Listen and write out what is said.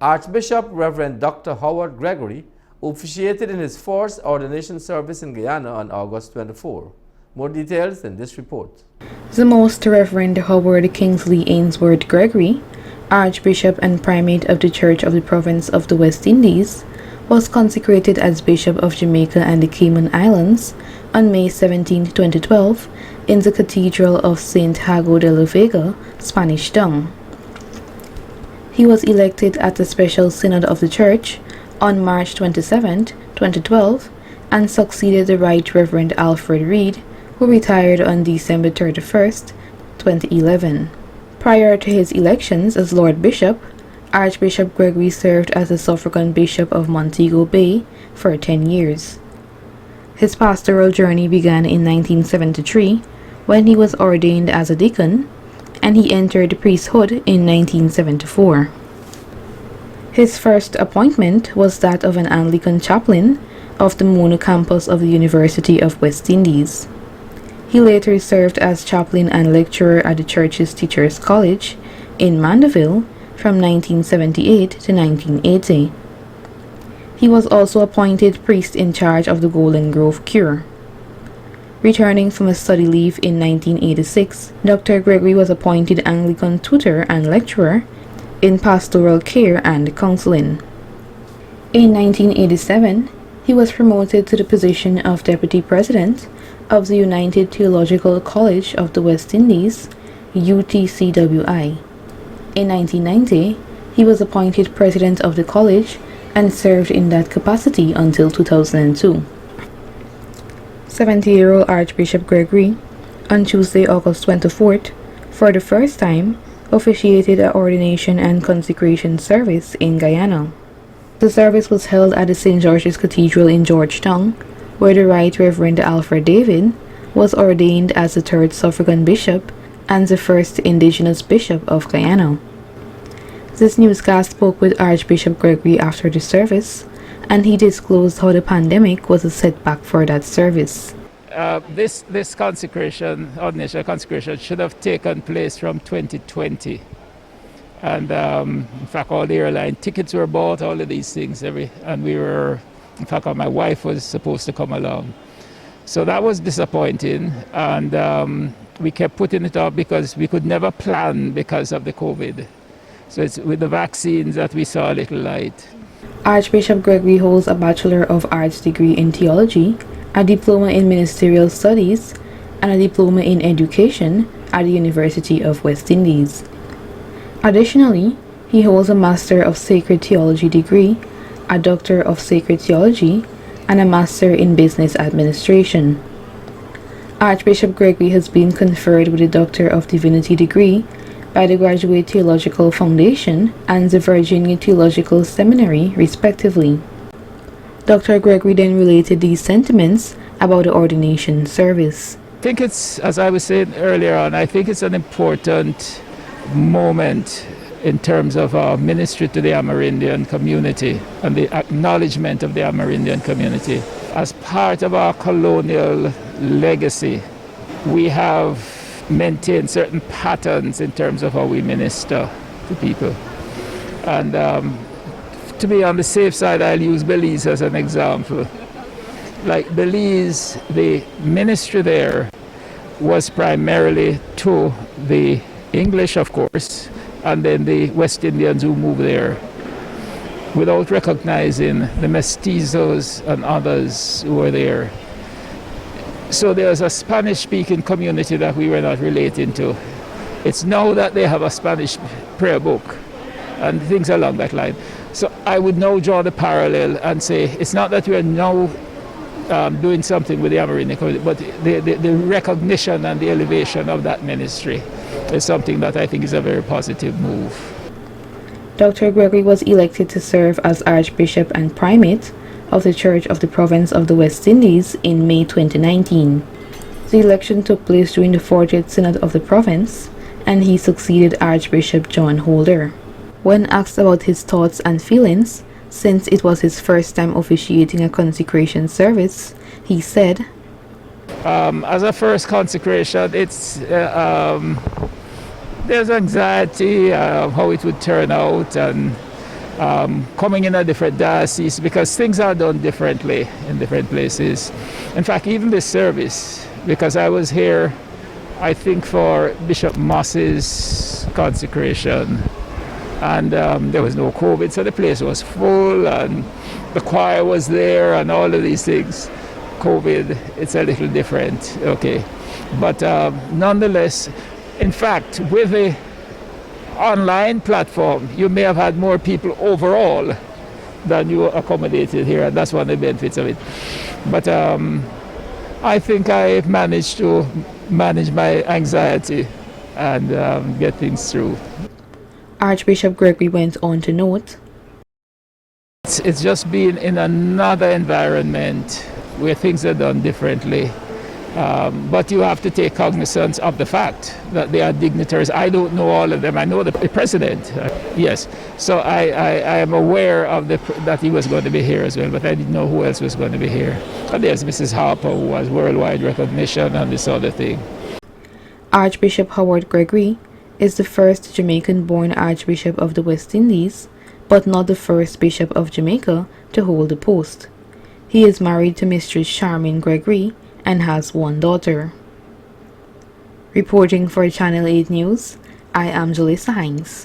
Archbishop Reverend Dr.Howard Gregory officiated in his first ordination service in Guyana on August 24. More details in this report. The Most Reverend Howard Kingsley Ainsworth Gregory, Archbishop and Primate of the Church of the Province of the West Indies, was consecrated as Bishop of Jamaica and the Cayman Islands on May 17, 2012, in the Cathedral of St. Jago de la Vega, Spanish Town. He was elected at the Special Synod of the Church on March 27, 2012, and succeeded the Right Reverend Alfred Reed, who retired on December 31, 2011. Prior to his elections as Lord Bishop, Archbishop Gregory served as the Suffragan Bishop of Montego Bay for 10 years. His pastoral journey began in 1973 when he was ordained as a deacon, and he entered priesthood in 1974. His first appointment was that of an Anglican chaplain of the Mono campus of the University of West Indies. He later served as chaplain and lecturer at the church's Teachers College in Mandeville from 1978 to 1980. He was also appointed priest in charge of the Golden Grove Cure. Returning from a study leave in 1986, Dr. Gregory was appointed Anglican tutor and lecturer in pastoral care and counseling. In 1987, he was promoted to the position of Deputy President of the United Theological College of the West Indies, UTCWI. In 1990, he was appointed President of the college and served in that capacity until 2002. 70-year-old Archbishop Gregory, on Tuesday, August 24th, for the first time, officiated an ordination and consecration service in Guyana. The service was held at the St. George's Cathedral in Georgetown, where the Right Reverend Alfred David was ordained as the third Suffragan Bishop and the first Indigenous Bishop of Guyana. This newscast spoke with Archbishop Gregory after the service, and he disclosed how the pandemic was a setback for that service. This consecration, ordination consecration, should have taken place from 2020. And in fact, all the airline tickets were bought, all of these things, and we were, in fact, my wife was supposed to come along. So that was disappointing, and we kept putting it off because we could never plan because of the COVID. So it's with the vaccines that we saw a little light. Archbishop Gregory holds a Bachelor of Arts degree in theology, a diploma in ministerial studies, and a diploma in education at the University of West Indies. Additionally, he holds a Master of Sacred Theology degree, a Doctor of Sacred Theology, and a Master in Business Administration. Archbishop Gregory has been conferred with a Doctor of Divinity degree by the Graduate Theological Foundation and the Virginia Theological Seminary, respectively. Dr. Gregory then related these sentiments about the ordination service. I think it's, as I was saying earlier on, I think it's an important moment in terms of our ministry to the Amerindian community and the acknowledgement of the Amerindian community. As part of our colonial legacy, we have maintain certain patterns in terms of how we minister to people. And to be on the safe side, I'll use Belize as an example. Like Belize, the ministry there was primarily to the English, of course, and then the West Indians who moved there, without recognizing the mestizos and others who were there. So there's a Spanish-speaking community that we were not relating to. It's now that they have a Spanish prayer book and things along that line. So I would now draw the parallel and say it's not that we are now doing something with the Amerindian community, but the recognition and the elevation of that ministry is something that I think is a very positive move. Dr. Gregory was elected to serve as Archbishop and Primate of the Church of the Province of the West Indies in May 2019. The election took place during the 40th Synod of the province, and he succeeded Archbishop John Holder. When asked about his thoughts and feelings, since it was his first time officiating a consecration service, he said, as a first consecration, it's there's anxiety of how it would turn out, and coming in a different diocese, because things are done differently in different places. In fact, even this service, because I was here, I think, for Bishop Moss's consecration, and there was no COVID, so the place was full, and the choir was there, and all of these things. COVID, it's a little different, okay. But nonetheless, in fact, with the online platform, you may have had more people overall than you accommodated here, and that's one of the benefits of it. But I think I managed to manage my anxiety and get things through. Archbishop Gregory went on to note, It's just being in another environment where things are done differently. But you have to take cognizance of the fact that they are dignitaries. I don't know all of them. I know the president, yes. So I am aware of that he was going to be here as well, but I didn't know who else was going to be here. But there's Mrs. Harper, who has worldwide recognition and this other thing. Archbishop Howard Gregory is the first Jamaican-born Archbishop of the West Indies, but not the first Bishop of Jamaica to hold the post. He is married to Mistress Charmaine Gregory and has one daughter. Reporting for Channel 8 News, I am Jalissa Hines.